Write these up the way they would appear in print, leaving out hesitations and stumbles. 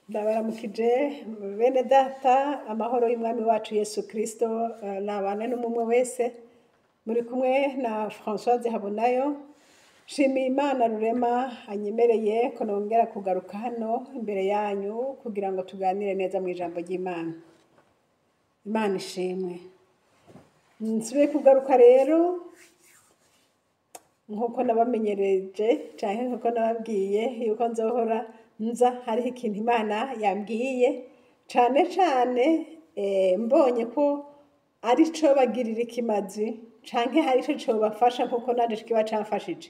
Ndabaramukije bene data amahoro y'umwami wacu Yesu Kristo nabane n'umwe wese muri kumwe na Françoise Habonayo shimiye Imana rurema anyemereye ko nongera kugaruka hano imbere yanyu kugira ngo tuganire neza mu ijambo ry'Imana. Imana ishimwe. Nsubiye kugaruka rero nkuko nabamenyereje cyane nkuko nababwiye yuko nzohora nza hariho ikintu Imana yambwiye cyane mbonye ko ari cyo bagirira ikimazi canke hari cyo bafasha nkuko naje kiba camfashije.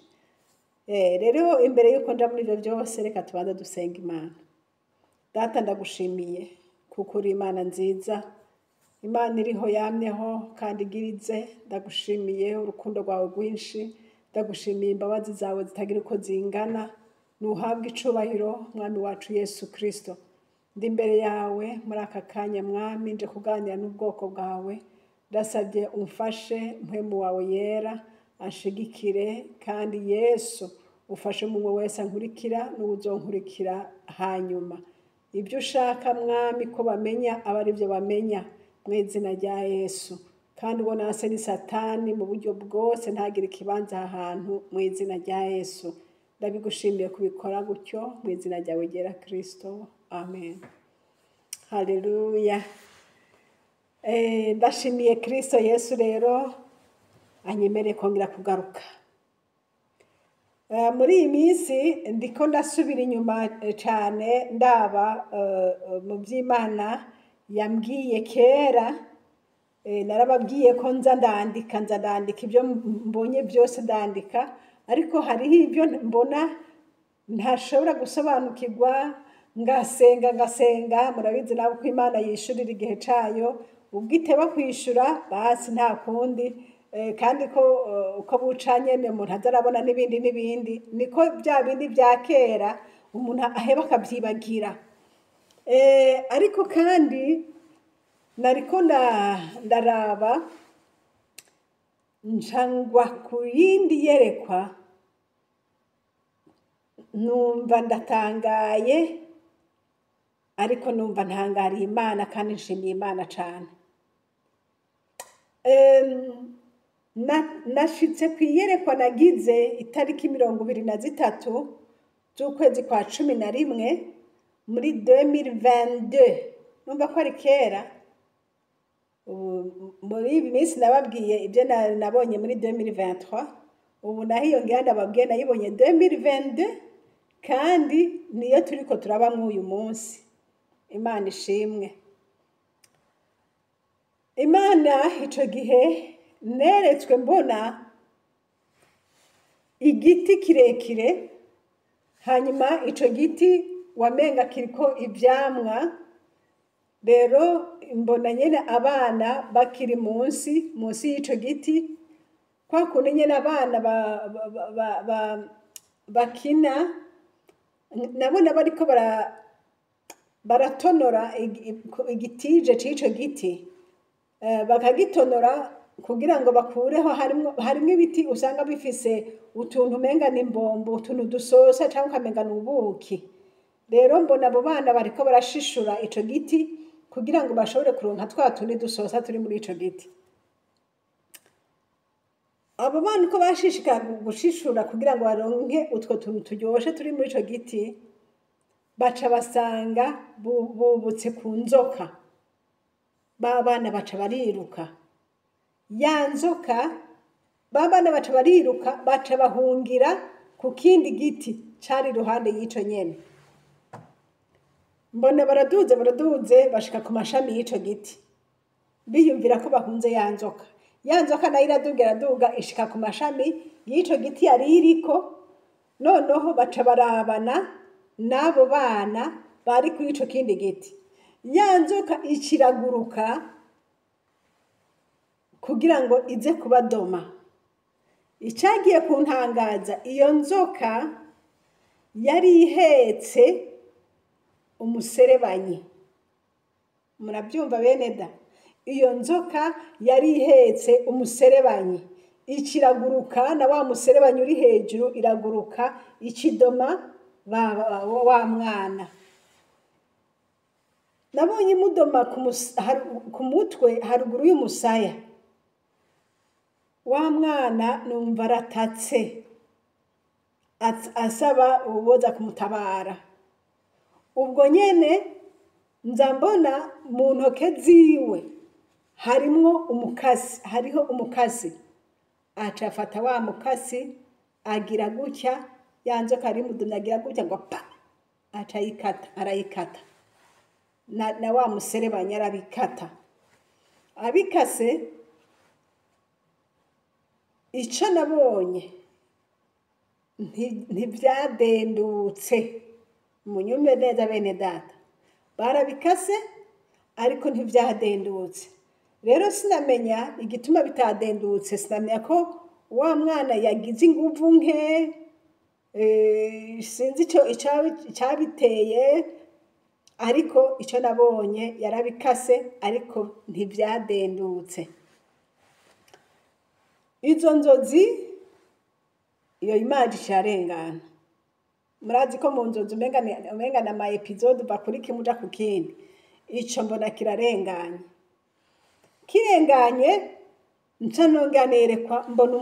Rero imbere yuko nja muri ibyo byose reka tubanza dusenga Imana. Data ndagushimiye kuko uri Imana nziza, Imana iriho yamyeho kandi igirize. Ndagushimiye urukundo rwawe rwinshi, ndagushimiye imbabazi zawe zitagira uko zingana. Nuhabwe icubahiro mwami wacu Yesu Kristo. Ndi imbere yawe muri aka kanya mwami nje kuganira n'ubwoko bwawe. Ndasabye umfashe mpwemu wawe yera ashigikire kandi Yesu ufashe umwe wese ankurikira n'uzonkurikira hanyuma. Ibyo ushaka mwami ko bamenya aba ari byo bamenya mu izina rya Yesu. Kandi ubona hase ni Satani mu buryo bwose ntagire ikibanza ahantu mu izina rya Yesu. Ndabigushimiye kubikora gutyo mu izina ryawe ryera Kristo. Amen. Haleluya. Ndashimiye Kristo Yesu rero anyemereye kongera kugaruka. Muri iyi minsi ndiko ndasubira inyuma cyane ndaba mu by'Imana yambwiye kera. Narababwiye ko nza ndandika ibyo mbonye byose ndandika, ariko hariho ibyo mbona ntashobora gusobanukirwa ngasenga. Murabizi nawe ko Imana yishurira igihe cyayo, ubwiteba kwishura basi nta kundi. Kandi ko bucanye umuntu azarabona n'ibindi niko bya bindi bya kera umuntu aheba akabyibagira. Ariko kandi nariko ndaraba njangwa ku yindi yerekwa, numva ndatangaye, ariko numva ntangariye Imana kandi nshimiye Imana cyane. Nashitse ku iyerekwa nagize itariki 23 z'ukwezi kwa 11 muri 2022. Numva ko ari kera. Muri ibi minsi nababwiye ibyo nabonye muri 2023, ubu nahiyongera ndababwiye nayibonye 2022, kandi niyo turiko turabamwe uyu munsi. Imana ishimwe. Imana ico gihe neretswe mbona igiti kirekire, hanyuma ico giti wamenga kiriko ivyamwa. Rero mbona nyene abana bakiri munsi y'ico giti, kwa kundi nyene abana bakina, nabona bariko baratonora igitije c'ico giti, bakagitonora kugira ngo bakureho. Harimwo ibiti usanga bifise utuntu umenga n'imbombo, utuntu dusosa cyangwa ukamenga n'ubuki. Rero mbona abo bana bariko barashishura ico giti kugira ngo bashobore kuronka twa tundi dusosa turi muri ico giti. Abo bana uko bashishika gushishura kugira ngo baronke utwo tuntu turyoshe turi muri ico giti, baca basanga bubutse ku nzoka. Ba bana baca bariruka. Ya nzoka, ba bana baca bariruka, baca bahungira ku kindi giti cari ruhande y'ico nyene. Mbona baraduze bashika ku mashami y'ico giti, biyumvira ko bahunze ya nzoka. Ya nzoka nayo iraduga ishika ku mashami y'ico giti yari iriko. Noneho baca barabana n'abo bana bari kuri ico kindi giti. Ya nzoka ikiraguruka kugira ngo ize kubadoma. Icagiye kuntangaza, iyo nzoka yari ihetse umuserebanyi. Murabyumva bene da? Iyo nzoka yari ihetse umuserebanyi, ikiraguruka na wa muserebanyi uri hejuru iraguruka ikidoma wa mwana. nabonye imudoma ku mutwe haruguru y'umusaya. Wa mwana numva aratatse asaba uwoza kumutabara. Ubwo nyene nza mbona mu ntoke ziwe hariho umukasi. Aca afata wa mukasi agira gutya, ya nzoka ari mudumye agira gutya ngo pa, aca arayikata. Na wa muserebanya arabikata. Abikase, ico nabonye ntivyadendutse. Munyumve neza bene data, barabikase ariko ntivyadendutse. Rero sinamenya igituma bitadendutse, sinamenya ko wa mwana yagize inguvu nke, sinzi icabiteye, ariko ico nabonye yarabikase ariko ntivyadendutse. Izo nzozi, iyo image carengana. Murazi ko mu nzozi umenga na ma episode uva kuri kimwe uja ku kindi. Ico mbona kirarenganye. Kirenganye, nca nongera nerekwa mbona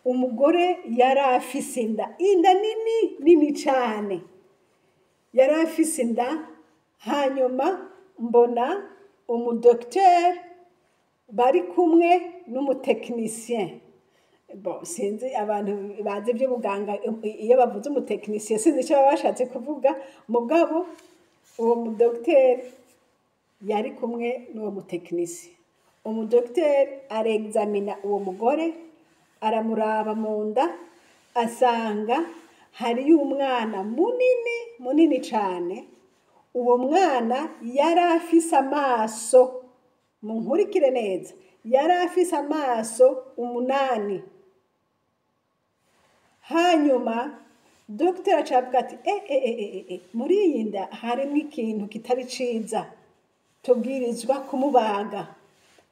umugore yari afise inda nini cane. Yari afise inda, hanyuma mbona umudokiteri bari kumwe n'umutekinisien. Bon, sinzi abantu bazi ivy'ubuganga iyo bavuze umutekinisien sinzi ico baba bashatse kuvuga, mugabo uwo mudokiteri yari kumwe n'uwo mutekinisien. Umudokiteri arexamina uwo mugore, aramuraba mu nda, asanga hariyo umwana munini cane. Uwo mwana yari afise amaso, munkurikire neza, yari afise amaso 8. Hanyuma dogiteri acavuga ati muri iyi nda harimo ikintu kitari ciza, tubwirizwa kumubaga.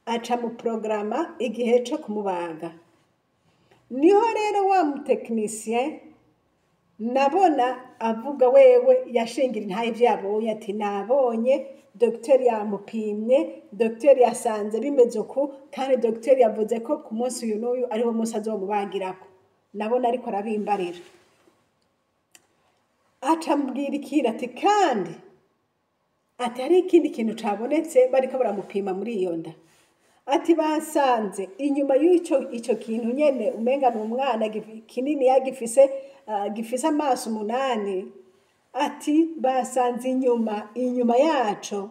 Aca mu programa igihe co kumubaga. Niho rero wa mutekinisien nabona avuga wewe yashingira intahe ivyo yabonye, ati nabonye dogiteri yamupimye, dogiteri yasanze bimeze uku, kandi dogiteri yavuze ko ku munsi uyu n'uyu ariho munsi azomubagirako. Nabona ariko arabimbarira. Aca ambwira ikindi ati kandi ati hari ikindi kintu cabonetse bariko baramupima muri iyo nda. Ati basanze inyuma ico kintu nyene umenga n'umwana kinini yagifise amaso 8. Ati basanze inyuma yaco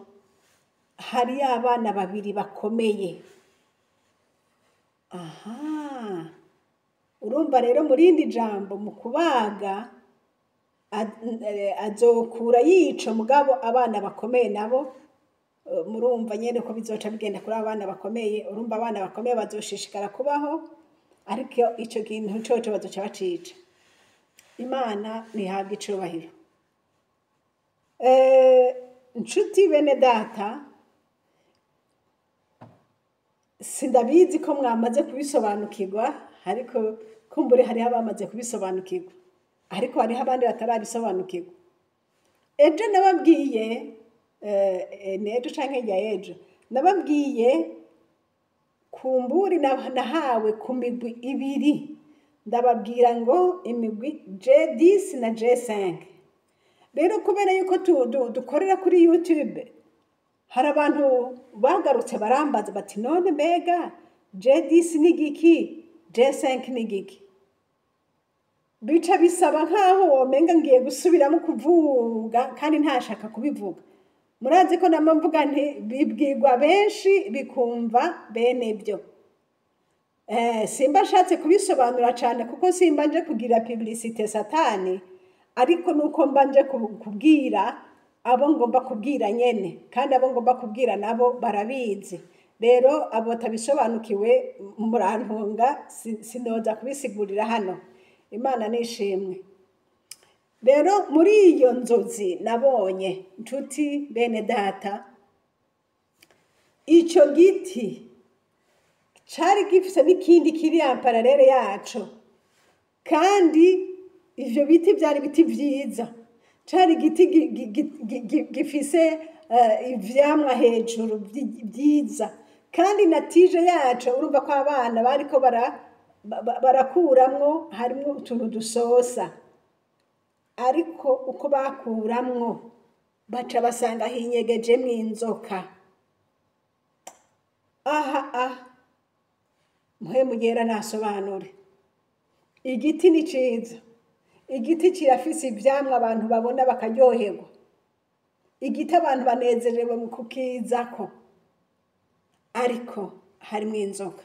hari abana 2 bakomeye. Aha, urumva rero muri indi jambo mu kubaga azokura yico, mugabo abana bakomeye nabo murumva nyene ko bizoca bigenda kuri abana bakomeye. Urumva abana bakomeye bazoshishikara kubaho, ariko ico kintu coco bazoca bacica. Imana nihabwa icubahiro. Nshuti bene data, sindabizi ko mwamaze kubisobanukirwa, ariko kumbure hariho abamaze kubisobanukirwa, ariko hariho abandi batarabisobanukirwa. Ejo nababwiye, nejo canke rya ejo, nababwiye kumburi nahawe ku migwi 2. Ndababwira ngo imigwi J10 na J5. Rero kubera yuko dukorera kuri YouTube, hari abantu bagarutse barambaza bati none mbega J10 ni giki, J5 ni giki? Bica bisaba nkaho womenga ngiye gusubiramo kuvuga kandi ntashaka kubivuga. Murazi ko namvuga nti bibwirwa benshi bikumva bene byo. Simba shatse kubisobanura cyane kuko simba nje kugira publicité satani, ariko nuko mbanje kubwira abo ngomba kubwira nyene, kandi abo ngomba kubwira nabo barabizi. Rero abo tabisobanukiwe murantunga, sinoza kubisigurira hano. Imana nishimwe. Rero muri iyo nzozi nabonye, nshuti bene data, ico giti cari gifise n'ikindi kiri en parallele yaco, kandi ivyo biti vyari biti vyiza. cari igiti gifise ivyamwa hejuru byiza, kandi natije yaco urumva ko abana bariko barakuramwo harimwo utuntu dusosa, ariko uko bakuramwo baca basanga hinyegejemwo inzoka. Mpwemu Yera nasobanure. Igiti ni ciza, igiti kirafise ivyamwa abantu babona bakaryoherwa, igiti abantu banezerewe mu kukizako, ariko harimwo inzoka.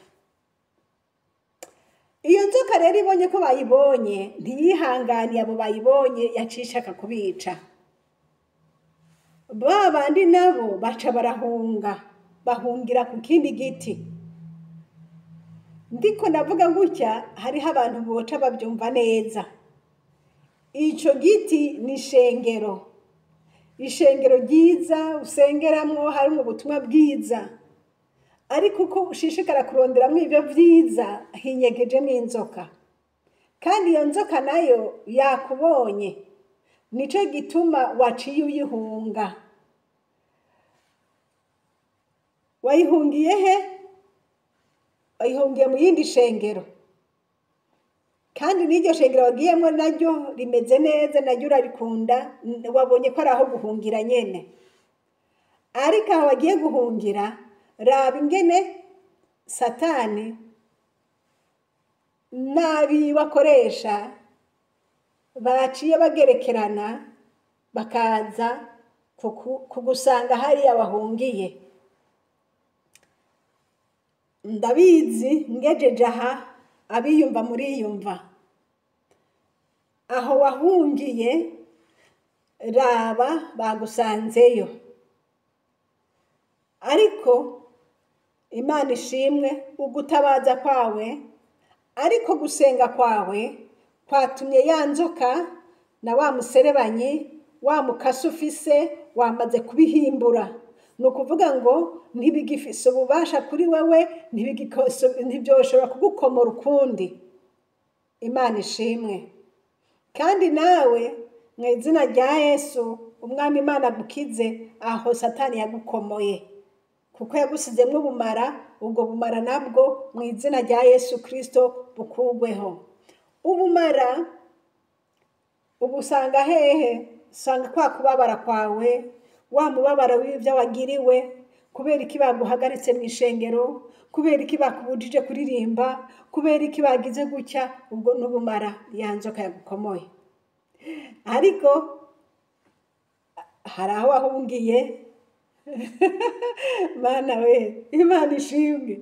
Iyo nzoka rero ibonye ko bayibonye ntiyihanganiye abo bayibonye, yacishaka kubica. Ba bandi nabo baca barahunga, bahungira ku kindi giti. Ndiko navuga gutya hariho abantu boca bavyumva neza. Ico giti ni ishengero, ishengero ryiza usengeramwo harimwo ubutumwa bwiza, ariko uko ushishikara kuronderamwo ivyo vyiza hinyegejemwo inzoka, kandi iyo nzoka nayo yakubonye, nico gituma waciye uyihunga. Wayihungiye he? Wayihungiye mu yindi shengero, kandi n'iryo shengero wagiyemwo naryo rimeze neza, naryo urarikunda, wabonye ko ari aho guhungira nyene. Ariko aho wagiye guhungira, raba ingene Satani nabi bakoresha baciye bagerekerana bakaza kugusanga hariya wahungiye. Ndabizi ngejeje aha abiyumva muriyumva. Aho wahungiye raba bagusanzeyo, ariko Imana ishimwe ugutabaza kwawe, ariko gusenga kwawe kwatumye ya nzoka na wa muserebanyi, wa mukasi ufise wamaze kubihimbura. Nukuvuga ngo ntibigifise ububasha kuri wewe, ntibyoshobora kugukomora ukundi. Imana ishimwe. Kandi nawe mu izina rya Yesu umwami Imana agukize aho Satani yagukomoye, kuko yagusizemwo ubumara. Ubwo bumara nabwo mu izina rya Yesu Kristo bukugweho. Ubumara ubusanga hehe? Usanga kwa kubabara kwawe, wa mubabara w'ivyo wagiriwe, kubera iki baguhagaritse mu ishengero, kubera iki bakubujije kuririmba, kubera iki bagize gutya. Ubwo n'ubumara ya nzoka yagukomoye. Ariko hari aho wahungiye. Mana we, Imana ishimwe.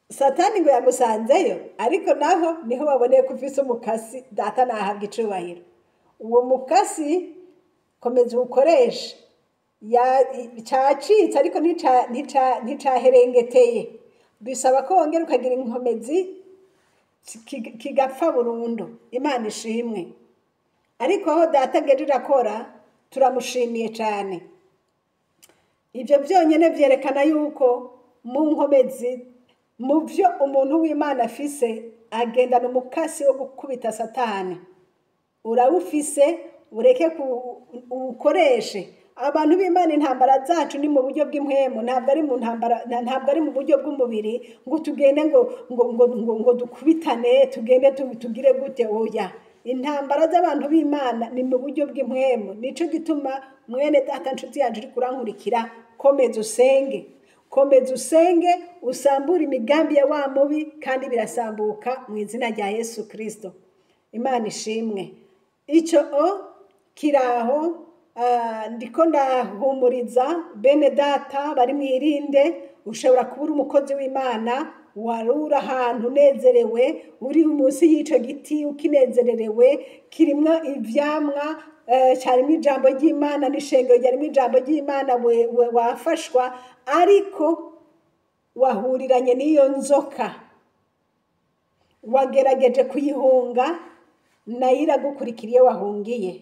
Satani ngo yagusanzeyo, ariko naho niho waboneye ko ufise umukasi. Data nahabwa icubahiro. Uwo mukasi komeza uwukoresha. Cacitse ariko nticaherengeteye. Bisaba ko wongera ukagira inkomezi kigapfa burundu. Imana ishimwe. Ariko aho data agejeje akora turamushimiye cyane. Ibyo byonyine byerekana yuko mu nkomezi, mu byo umuntu w'Imana afise, agendana umukasi wo gukubita Satani. Urawufise, ureke ukoreshe. Abantu b'Imana intambara zacu ni mu buryo bw'impwemu, ntabwo ari mu ntambara, ntabwo ari mu buryo bw'umubiri ngo tugende ngo dukubitane, tugende tugire gute. Oya, intambara z'abantu b'Imana ni mu buryo bw'impwemu. Nico gituma mwene data nshuti yaje uri kurankurikira, komeza usenge, komeza usenge, usambura imigambi ya wa mubi, kandi birasambuka mu izina rya Yesu Kristo. Imana ishimwe. Ico kiraho. Ndiko ndahumuriza bene data bari mwirinde. Ushobora kubura umukozi w'Imana, warura ahantu unezerewe, uri munsi y'ico giti ukinezererewe, kirimwo ivyamwa, cyarimo ijambo ry'Imana, n'ishengero ryarimo ijambo ry'Imana, wafashwa, ariko wahuriranye n'iyo nzoka, wagerageje kuyihunga, nayo iragukurikiriye wahungiye.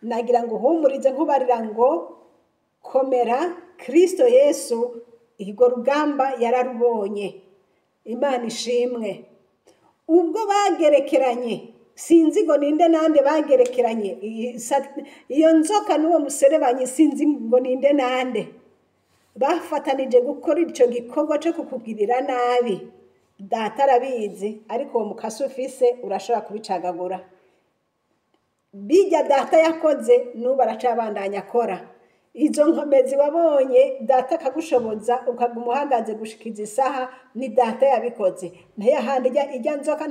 Nagira ngo uhumurize nkubarira ngo komera, Kristo Yesu irwo rugamba yararubonye. Imana ishimwe. Ubwo bagerekeranye sinzi ngo ninde nande bagerekeranye iyo nzoka n'uwo muserebanyi sinzi ngo ninde nande bafatanije gukora ico gikorwa cyo kukugirira nabi. Data arabizi, ariko uwo mukasi ufise urashobora kubicagagura. Bijya data yakoze n'ubu aracabandanya akora. Izo nkomezi wabonye data akagushoboza ukaguma uhagaze gushikiza isaha, ni data yabikoze. Ntayahandi ijya nzoka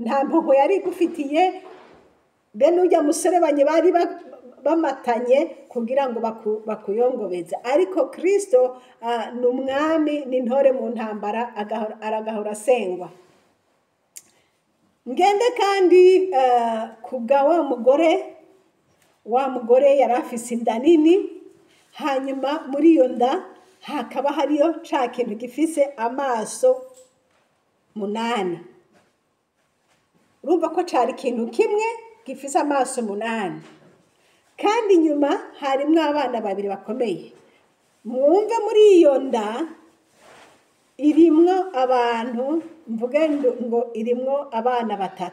nta mpuhwe yari gufitiye, bene ujya muserebanye bari bamatanye kugira ngo bakuyongobeza. Ariko Kristo ni umwami, ni intore mu ntambara, aragahora asengwa. Ngende kandi kubwa wa mugore yari afise inda nini, hanyuma muri iyo nda hakaba hariyo ca kintu gifise amaso 8. Urumva ko cari ikintu kimwe gifise amaso 8, kandi nyuma harimwo abana 2 bakomeye. Mwumve muri iyo nda irimwo abantu, mvuge ngo irimwo abana 3.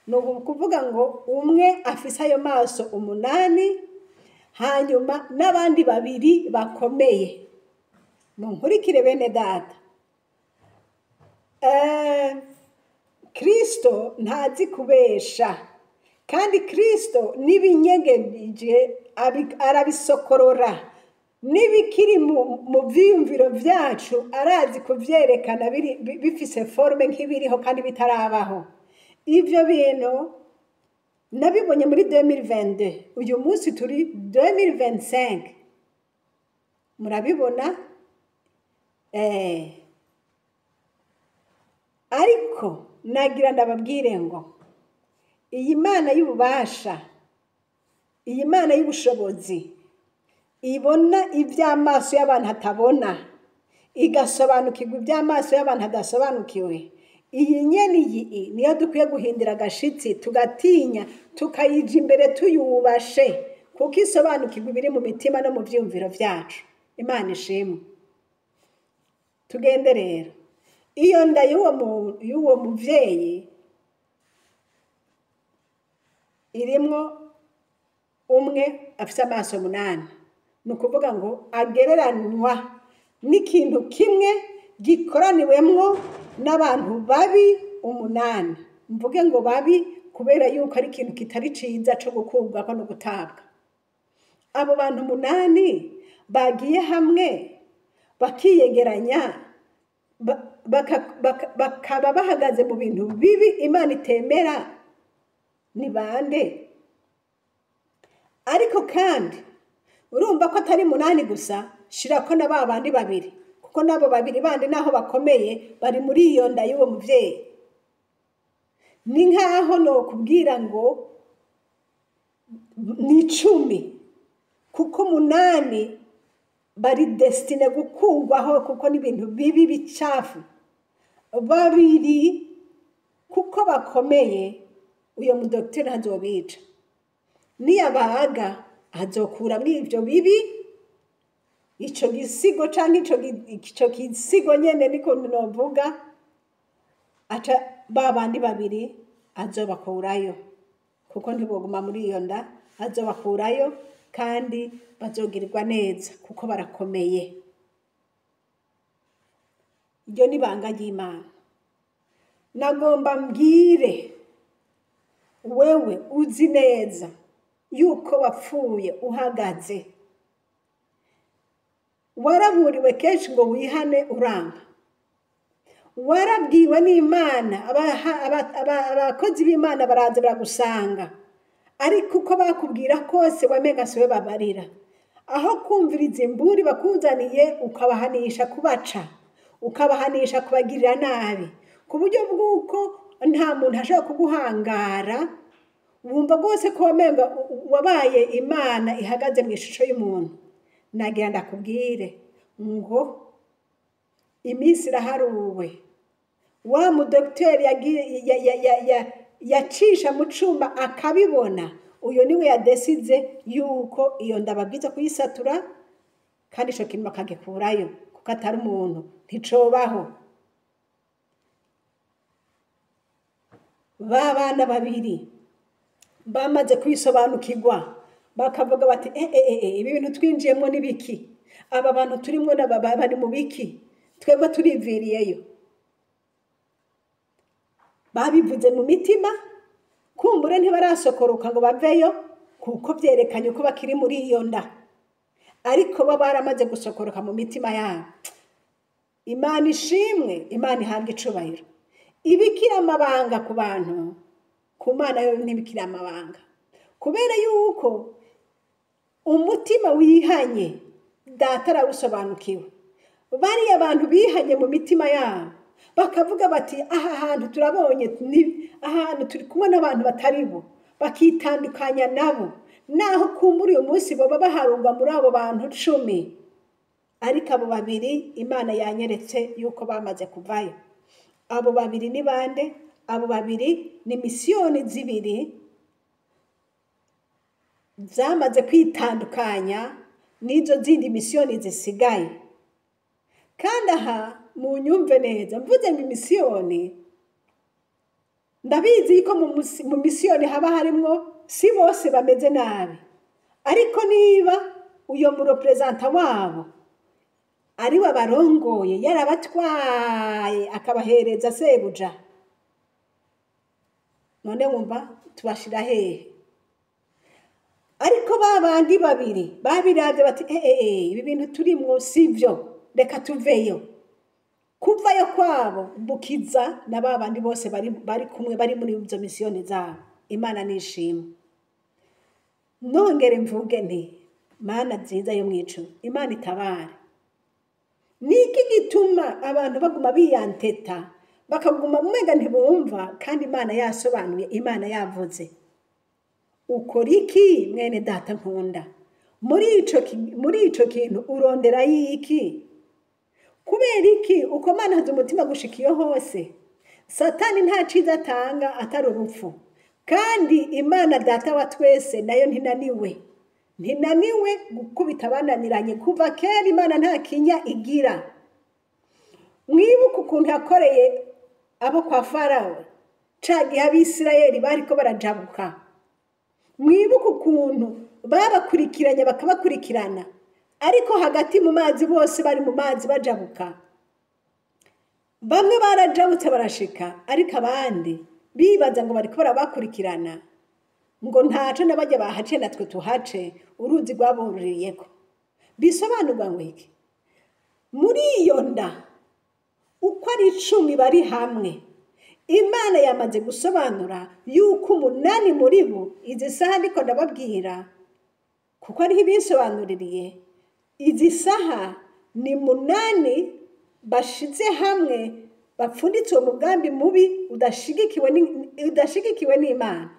No kuvuga ngo umwe afise ayo maso 8, hanyuma n'abandi 2 bakomeye. Munkurikire bene data. Kristo ntazi kubesha, kandi Kristo nibinyegeje arabisokorora. Nibikiri mu vyiyumviro vyacu arazi kuvyerekana bifise forme nk'ibiriho kandi bitarabaho. Ivyo bintu nabibonye muri 2022, uyu munsi turi 2025. Murabibona? Ariko nagira ndababwire ngo iyi Mana y'ububasha, iyi Mana y'ubushobozi ibona ivy'amaso y'abantu atabona, igasobanukirwa ivy'amaso y'abantu adasobanukiwe. Iyi nyene iyi niyo dukwiye guhindira agashitsi, tugatinya, tukayija imbere tuyubashe, kuko isobanukirwa ibiri mu mitima no mu vyumviro vyacu. Imana ishimwe. Tugende rero. Iyo nda y'uwo muvyeyi irimwo umwe afise amaso 8. Nukuvuga ngo agereranywa n'ikintu kimwe gikoraniwemwo n'abantu babi 8. Mvuge ngo babi kubera yuko ari ikintu kitari ciza cyo gukurwako no gutabwa. Abo bantu 8 bagiye hamwe bakiyegeranya, bakaba bahagaze mu bintu bibi Imana itemera. Ni bande? Ariko kandi urumva ko atari 8 gusa, shirako na babandi 2, kuko nabo 2 bandi naho bakomeye bari muri iyo nda y'uwo muvyeyi. Ni nkaho no kubwira ngo ni 10, kuko 8 bari destine gukungwaho, kuko ni ibintu bibi bicafu. 2 kuko bakomeye, uyo mudokiteri azobica. Niyabaga azokura muri ivyo bibi, ico gisigo canke ico gisigo nyene niko novuga, aca babandi 2 azobakurayo, kuko ntiboguma muri iyo nda, azobakurayo kandi bazogirirwa neza kuko barakomeye. Iryo ni banga ry'Imana. Nagomba mbwire wewe uzi neza yuko wapfuye uhagaze, waraburiwe kenshi ngo wihane uranga, warabwiwe n'Imana, abakozi b'Imana baraza baragusanga, ariko uko bakubwira kose wamenga siwe babarira. Aho kumviriza imburi bakuzaniye ukabahanisha kubaca, ukabahanisha kubagirira nabi, ku buryo bw'uko nta muntu ashobora kuguhangara. Wumva rwose ko wamenga wabaye Imana ihagaze mu ishusho y'umuntu. Nagira ndakubwire ngo iminsi iraharuwe. Wa mudokiteri yacisha mu cumba akabibona, uyo niwe yadesize yuko iyo ndababwiza kuyisatura, kandi ico kintu bakagikurayo, kuko atari umuntu nticobaho. ba bana babiri bamaze kwisobanukirwa bakavuga bati ibi bintu twinjiyemo ni biki, aba bantu turimo bari mu biki, twebwe turiviriyeyo. Babivuze mu mitima, kumbure ntibarasokoroka ngo baveyo kuko byerekanye ko bakiri muri iyo nda, ariko bo baramaze gusokoroka mu mitima yabo. Imana ishimwe, Imana ihabwa icubahiro. Ibikira amabanga ku bantu, ku Mana yo ntibikira amabanga, kubera yuko umutima wihanye Data arawusobanukiwe. Bariya abantu bihanye mu mitima yabo bakavuga bati aha hantu turabonye, ahantu turi kumwe n'abantu batari bo, bakitandukanya nabo, naho kumbura uyu munsi baba baharurwa muri abo bantu 10, ariko abo babiri Imana yanyeretse yuko bamaze kuvayo. Abo babiri ni bande? Abo babiri ni misiyoni zibiri zamaze kwitandukanya n'izo zindi misiyoni zisigaye. Kandi aha mu nyumve neza, mvuze ngo misiyoni, ndabizi ko mu misiyoni haba harimwo si bose bameze nabi, ariko niba uyo murepresenta wabo ari we barongoye yarabatwaye akabahereza sebuja, none wumva tubashira hehe? Ariko babandi babiri babiravye bati ibi bintu turimwo sivyo, reka tuveyo. Kuvayo kwabo bukiza na babandi bose bari kumwe bari muri izo misiyoni zabo. Imana nishimwe. Nongere mvuge nti Mana nziza yo mwijuru, Imana itabare. Niki gituma abantu baguma biyanteta bakaguma mumega ntibumva kandi Imana yasobanuye, Imana yavuze? Ukora iki mwene data nkunda? Muri ico kintu urondera yiki? Kubera iki ukomantaza umutima gushikiyo hose? Satani nta ciza atanga atari urupfu, kandi Imana Data wa twese nayo ntinaniwe gukubita abananiranye. Kuva kera Imana nta kinya igira. Mwibuka ukuntu yakoreye abo kwa Farawo cagihe Abisirayeli bariko barajabuka. Mwibuka ukuntu babakurikiranye bakabakurikirana, ariko hagati mu mazi bose bari mu mazi bajabuka. Bamwe barajabutse barashika, ariko abandi bibaza ngo bariko barabakurikirana, ngo ntaco nabajya bahace natwe tuhace, uruzi rwabororeyeko. Bisobanurwa ngo iki? Muri iyo nda uko ari 10 bari hamwe, Imana yamaze gusobanura yuko 8 muri bo, izi saha ndiko ndababwira kuko ari ibisobanuririye, izi saha ni 8 bashize hamwe bapfunditse umugambi mubi udashigikiwe n'Imana.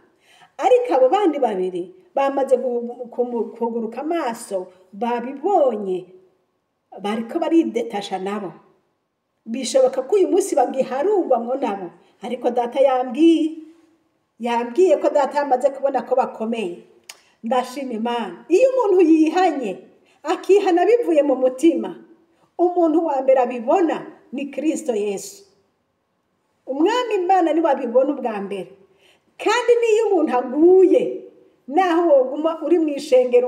Ariko abo bandi babiri bamaze kuguruka amaso, babibonye, bariko baridetasha nabo. Bishoboka ko uyu munsi bagiharurwamwo nabo, ariko Data yambwiye ko Data yamaze kubona ko bakomeye. Ndashima Imana. Iyo umuntu yihanye akihana bivuye mu mutima, umuntu wa mbere abibona ni Kristo Yesu. Umwami Imana ni wabibona ubwa mbere. Kandi niyo umuntu aguye, naho woguma uri mu ishengero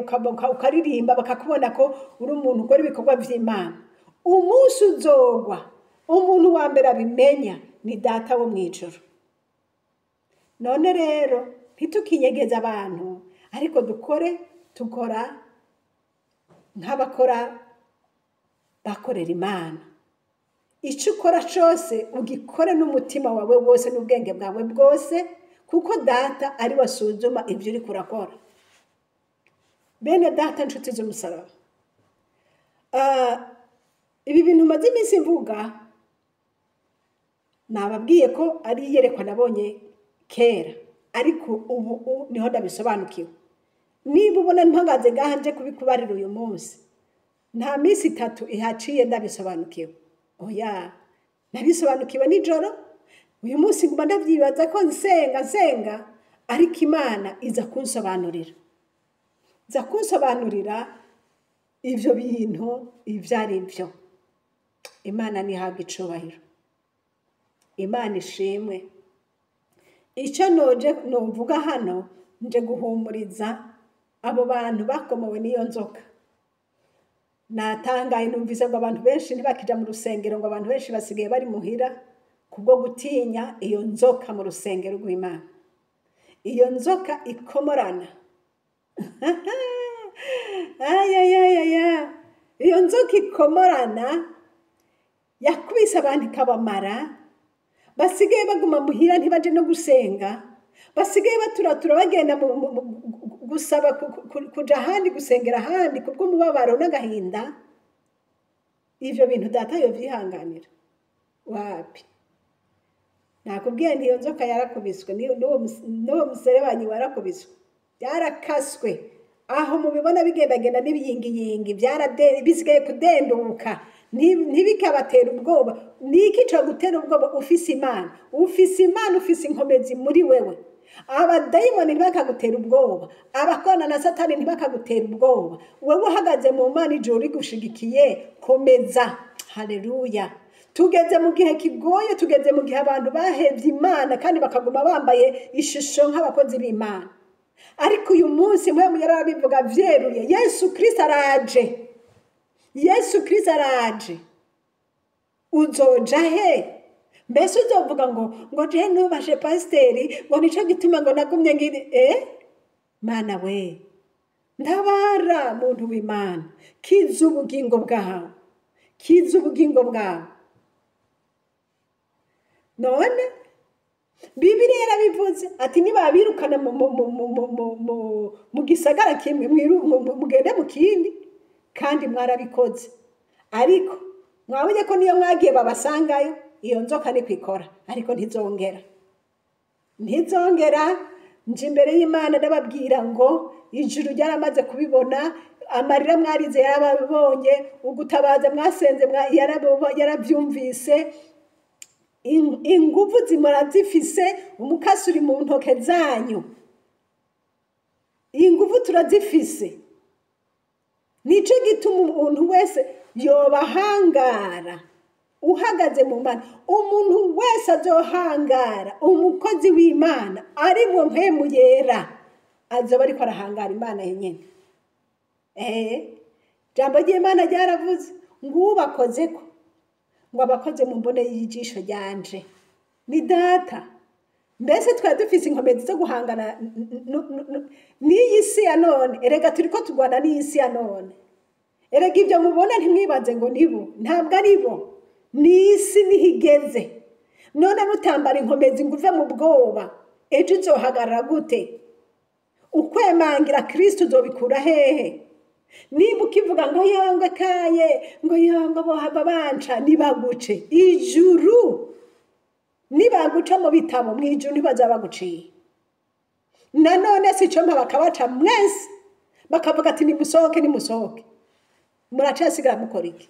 ukaririmba bakakubona ko uri umuntu ukora ibikorwa vy'Imana, umunsi uzogwa umuntu wa mbere abimenya ni Data wo mwijuru. None rero ntitukinyegeza abantu, ariko tukora nk'abakora bakorera Imana. Ico ukora cose ugikore n'umutima wawe wose n'ubwenge bwawe bwose, kuko Data ari wasuzuma ivyo uri kurakora. Bene Data nshuti z'umusaraba, ibi bintu maze iminsi mvuga nababwiye ko ari iyerekwa nabonye kera, ariko ubu niho ndabisobanukiwe. Niba ubona mpagaze ngaha nje kubikubarira uyu munsi, nta minsi 3 ihaciye ndabisobanukiwe. Oya, nabisobanukiwe nijoro. Uyu munsi nguma ndavyibaza ko nsenga, ariko Imana iza kunsobanurira ivyo bintu ivyari byo. Imana nihabwa icubahiro. Imana ishimwe. icyo novuga hano nje guhumuriza abo bantu bakomowe n'iyo nzoka. Natangaye numvise ngo abantu benshi ntibakija mu rusengero, ngo abantu benshi basigaye bari muhira kubwo gutinya iyo nzoka mu rusengero rw'Imana. Iyo nzoka ikomorana. Iyo nzoka ikomorana yakubise abantu ikabamara, basigaye baguma muhira ntibaje no gusenga, basigaye baturatura bagenda gusaba kuja ahandi gusengera ahandi kubw'umubabaro n'agahinda. Ivyo bintu data yovyihanganira wapi? Nakubwiye nti iyo nzoka yarakubiswe, n'uwo muserebanyi warakubiswe, yarakaswe. Aho mubibona bigendagenda n'ibiyingiyingi bisigaye kudenduka, ntibikabatera ubwoba. Niki co gutera ubwoba? Ufise Imana, ufise Imana, ufise inkomezi muri wewe. Abadayimoni ntibakagutera ubwoba, abakorana na Satani ntibakagutera ubwoba. Wewe uhagaze mu Mana, ijuru rigushigikiye, komeza. Haleluya. Tugeze mu gihe kigoye, tugeze mu gihe abantu bahevye Imana kandi bakaguma bambaye ishusho nk'abakozi b'Imana. Ariko uyu munsi mpwemu yarabivuga vyeruye, Yesu Kristo araje. Yesu Kristo araje. Uzoja he? Mbese uzovuga ngo je nubashe pasiteri, ngo nico gituma ngo nagumye ngiri Mana we, ndabara muntu w'Imana, kiza ubugingo bwawe, kiza ubugingo bwawe. None Bibiliya yarabivuze ati nibabirukana mu gisagara kimwe mugende mu kindi, kandi mwarabikoze. Ariko mwabonye ko niyo mwagiye babasangayo, iyo nzoka ni kwikora, ariko ntizongera. Nje imbere y'Imana ndababwira ngo ijuru ryaramaze kubibona, amarira mwarize yarababonye, ugutabaza mwasenze yarabyumvise. Inguvu zimora zifise, umukasi uri mu ntoke zanyu. Inguvu turazifise. Nico gituma umuntu wese yobahangara uhagaze mu Mana. Umuntu wese azohangara, umukozi w'Imana ari mu mpemu yera, azoba ariko arahangara Imana yenyene. Jambo ry'Imana ryaravuze ngo ubakozeko, ngo abakoze mu mbone y'ijisho ryanje ni Data. Mbese twari dufise inkomezi zo guhangana n'iyi si ya none. Erega turiko tugwana n'iyi si ya none. Erega ibyo mubona ntimwibaze ngo nibo, ntabwo ari bo. N'isi nihigeze. None nutambara inkomezi ngo uve mu bwoba, ejo uzohagarara gute? Ukwemangira Kristo uzobikura hehe? Niba ukivuga ngo yangwe kaye, ngo yangwe bohava banca, nibaguce. Ijuru nibaguca mu bitabo, mwijuru ntibaza baguciye. Nanone sico mpa bakabaca mwese, bakavuga ati nimusohoke. Muracasigara mukora iki?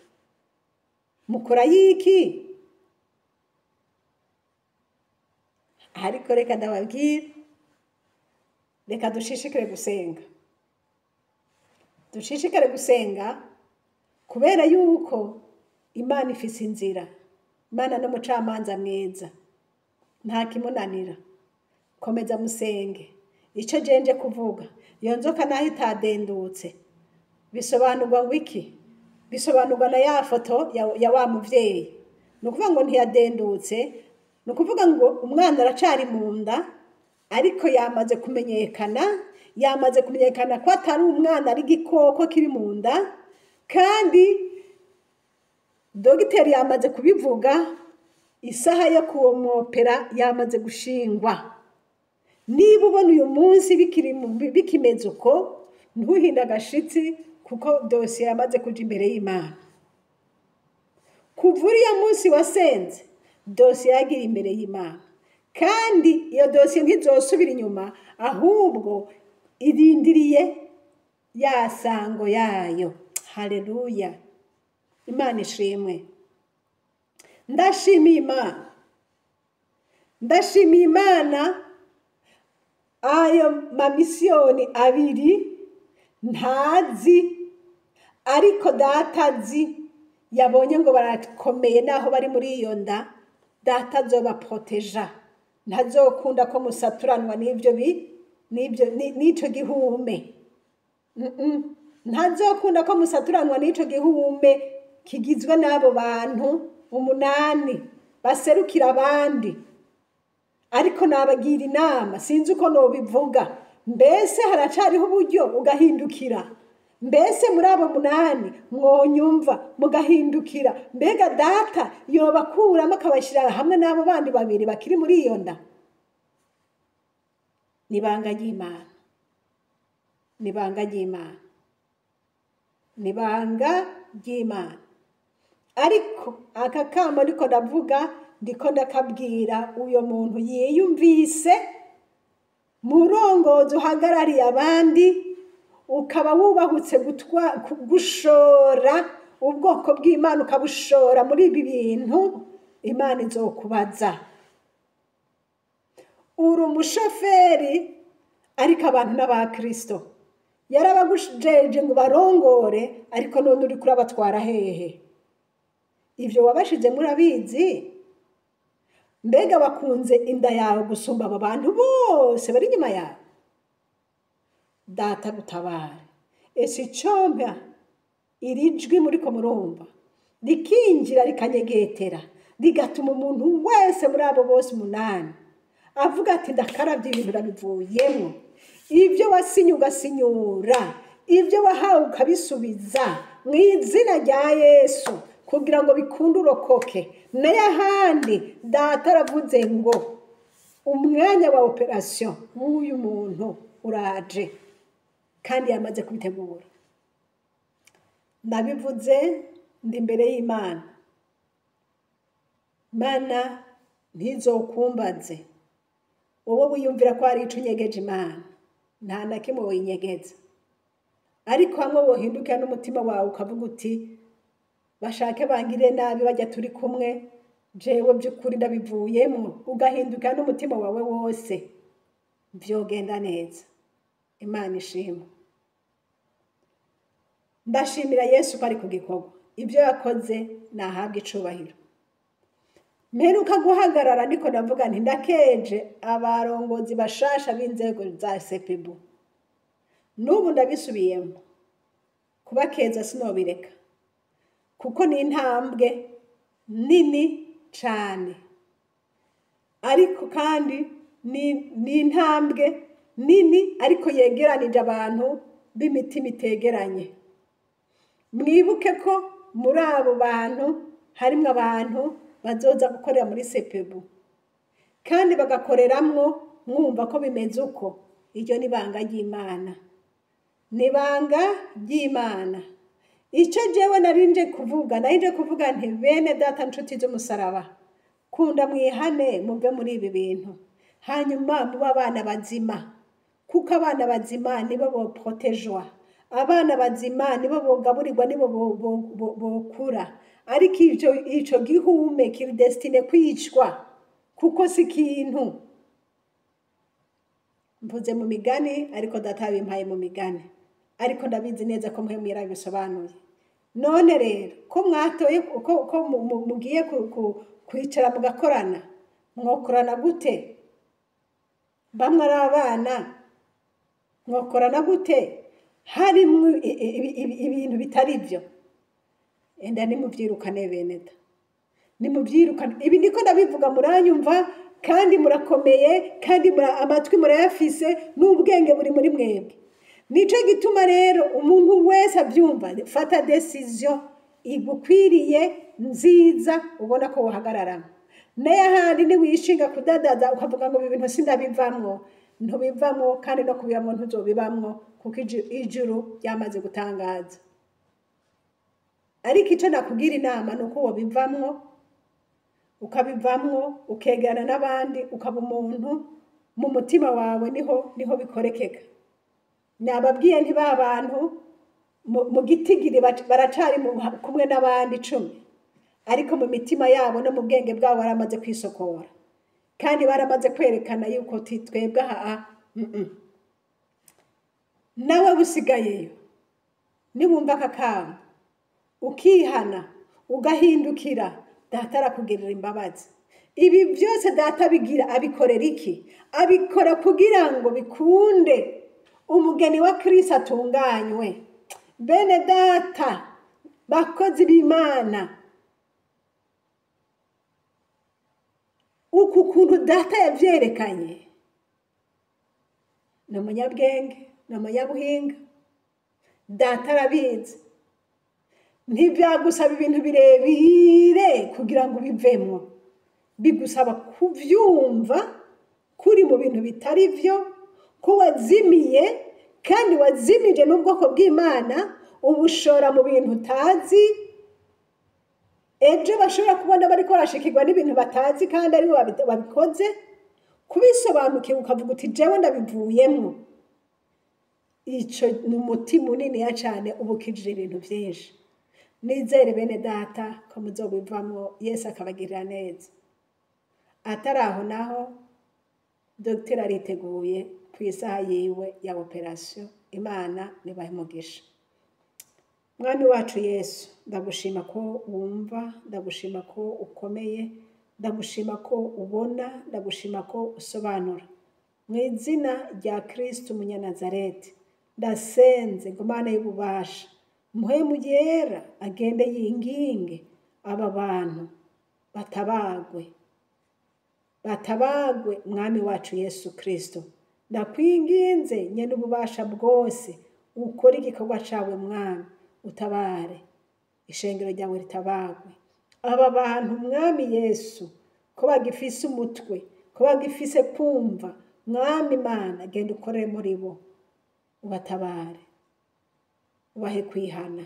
Mukora yiki? Ariko reka ndababwira, reka dushishikare gusenga. Dushishikare gusenga kubera yuko Imana ifise inzira. Imana no mucamanza mwiza, nta kimunanira. Komeza musenge. Ico jenje kuvuga, iyo nzoka naho itadendutse, bisobanurwa ngo iki? Bisobanurwa na ya foto ya wa muvyeyi. Nukuvuga ngo ntiyadendutse, nukuvuga ngo umwana aracari mu nda, ariko yamaze kumenyekana ko atari umwana, ari igikoko kiri mu nda. Kandi dogiteri yamaze kubivuga, isaha yo kumwopera yamaze gushingwa. Niba ubona uyu munsi bikimeze uko, ntuhinde agashitsi, kuko dosiye yamaze kuja imbere y'Imana. Kuva uriya munsi wasenze, dosiye yagira imbere y'Imana. Kandi iyo dosiye ntizosubira inyuma, ahubwo irindiriye ya sango yayo. Haleluya. Imana ishimwe. Ndashimiye Imana ayo mamisiyoni abiri ntazi, ariko Data azi, yabonye ngo barakomeye naho bari muri iyo nda. Data azobaproteja, ntazokunda ko musaturanwa n'ico gihume. Ntazokunda ko musaturanwa n'ico gihume kigizwe n'abo bantu 8 baserukira abandi. Ariko nabagira inama, sinzi uko nobivuga, mbese haracariho uburyo ugahindukira. Mbese muri abo 8 mwonyumva mugahindukira, mbega data yobakuramo akabashira hamwe n'abo bandi 2 bakiri muri iyo nda. Nibanga ry'Imana, nibanga ry'Imana, nibanga ry'Imana. Ariko aka kamo ariko ndavuga, ndiko ndakabwira uyo muntu yiyumvise murongozi uhagarariye abandi, ukaba wubahutse gushora ubwoko bw'Imana, ukabushora muri ibi bintu. Imana izokubaza. Uri umushoferi ariko abantu n'abakristo, yarabagujeje ngo barongore, ariko none uri kurabatwara hehe? Ivyo wabashize murabizi? Mbega bakunze inda yawe gusumba aba bantu bose bari inyuma yawe? Data gutabare. Ese icompa iri jwi muriko murumva rikinjira rikanyegetera, rigatuma umuntu wese muri abo bose 8 avuga ati ndakaravye ibintu rabivuyemo. Ibyo wasinye ugasinyura, ibyo wahawe ukabisubiza mu izina rya Yesu, kugira ngo bikunde urokoke. N'ayahandi data aravuze ngo umwanya wa operation w'uyu muntu uraje, kandi yamaze kubitegura. Ndabivuze ndi imbere y'Imana. Mana ntizokumbaze wowe wiyumvira ko ari ico unyegeje Imana, nta na kimwe winyegeza. Ariko hamwe wohindukira n'umutima wawe ukavuga uti bashake bangire nabi bajya turi kumwe, jewe by'ukuri ndabivuyemo, ugahindukira n'umutima wawe wose, vyogenda neza. Imana ishimwe. Ndashimira Yesu ko ari ku gikorwa. Ibyo yakoze nahabwa icubahiro. Mperuka guhagarara ndiko ndavuga nti ndakeje abarongozi bashasha b'inzego za CPB. N'ubu ndabisubiyemo. Kubakeza sinobireka, kuko ni intambwe nini cane. Ariko kandi ni intambwe nini ariko yegeranije abantu b'imitima itegeranye. Mwibuke ko muri abo bantu harimwo abantu bazoza gukorera muri CPB, kandi bagakoreramwo mwumva ko bimeze uko. Iryo ni banga ry'Imana, ni banga ry'Imana. Ico jewe narinje kuvuga nti bene data nshuti z'umusaraba, kunda mwihane muve muri ibi bintu, hanyuma muba abana bazima, kuko abana bazima nibo boprotejwa. Abana bazima nibo bogaburirwa, nibo bokura. Ariko ico gihume kiri destine kwicwa, kuko si kintu. Mvuze mu migani, ariko data yabimpaye mu migani, ariko ndabizi neza ko mwe mwirabisobanuye. None rero ko mwatoye ko mugiye kwicara mugakorana, mwokorana gute? Bamwe ari abana, mwokorana gute hari ibintu bitari byo? Enda nimuvyirukane beneda, nimuvyirukane. Ibi ndiko ndabivuga muranyumva, kandi murakomeye, kandi amatwi murayafise, n'ubwenge buri muri mwebwe. Nico gituma rero umuntu wese abyumva, fata decision igukwiriye nziza, ubona ko uhagararamo. N'ayahandi ni wishinga kudadaza ukavuga ngo ibintu sindabivamwo, ntubivamwo, kandi no kubibamwo ntuzobibamwo, kuko ijuru ryamaze gutangaza. Ariko ico nakugira inama nuko wobivamwo, ukabivamwo, ukegerana n'abandi, ukaba umuntu mu mutima wawe, niho bikorekeka. Nababwiye nti ba bantu mu gitigiri baracari kumwe n'abandi 10, ariko mu mitima yabo no mu bwenge bwabo baramaze kwisokora, kandi baramaze kwerekana yuko twebwe nawe busigayeyo. Nibumva akakamba ukihana ugahindukira, data arakugirira imbabazi, ibi byose data abigira abikorera iki? Abikora kugira ngo bikunde umugeni wa Kristo atunganywe. Bene data bakozi b'Imana, uku kuntu data yavyerekanye, ni umunyabwenge, ni umunyabuhinga, data arabizi. Ntibyagusaba ibintu birebire kugira ngo bivemo, bigusaba kuvyumva kuri mu bintu bitari byo, ko wazimiye kandi wazimije n'ubwoko bw'Imana, ubushora mu bintu utazi. Ejo bashobora kubona bariko barashikirwa n'ibintu batazi kandi ari babikoze, kubisobanukirwa ukavuga uti jewe ndabivuyemwo. Ico ni umuti munini ya cane ubukijije ibintu vyinshi. Nizere bene data ko muzobivamwo, Yesu akabagirira neza. Ataraho naho Dr. ariteguye ku isaha yiwe ya operation. Imana nibahe umugisha. Mwami wacu Yesu, ndagushima ko wumva, ndagushima ko ukomeye, ndagushima ko ubona, ndagushima ko usobanura. Mu izina rya Kristo Umunyanazareti ndasenze ngo Mana y'ububasha, Mpwemu Yera agende yinginge aba bantu batabagwe Mwami wacu Yesu Kristo. Ndakwinginze nyene ububasha bwose ukora igikorwa cawe Mwami, utabare ishengero ryawe ritabagwe. Aba bantu Mwami Yesu ko bagifise umutwe, ko bagifise kumva, Mwami Imana genda ukorere muri bo, ubatabare, ubahe kwihana,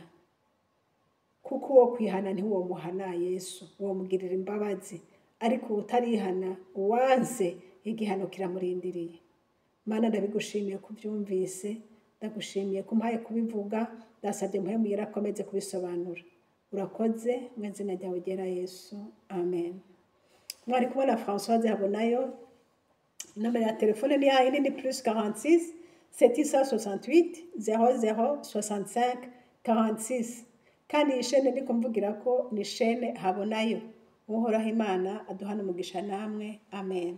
kuko uwo kwihana ntiwo muhana Yesu, uwo mugirira imbabazi, ariko utarihana uwanze igihano kiramurindiriye. Mana ndabigushimiye kubyumvise, ndagushimiye kumpaye kubivuga, ndasabye Mpwemu Yera akomeze kubisobanura. Urakoze mu izina ryawe ryera Yesu, amen. Mwari kubona Françoise Habonayo, nomero ya telefone ni yayindi ni +46 768 00 65 46. Kandi iyi shene ndiko mvugira ko ni shene Habonayo. Uhoraho Imana aduhana umugisha namwe, amen.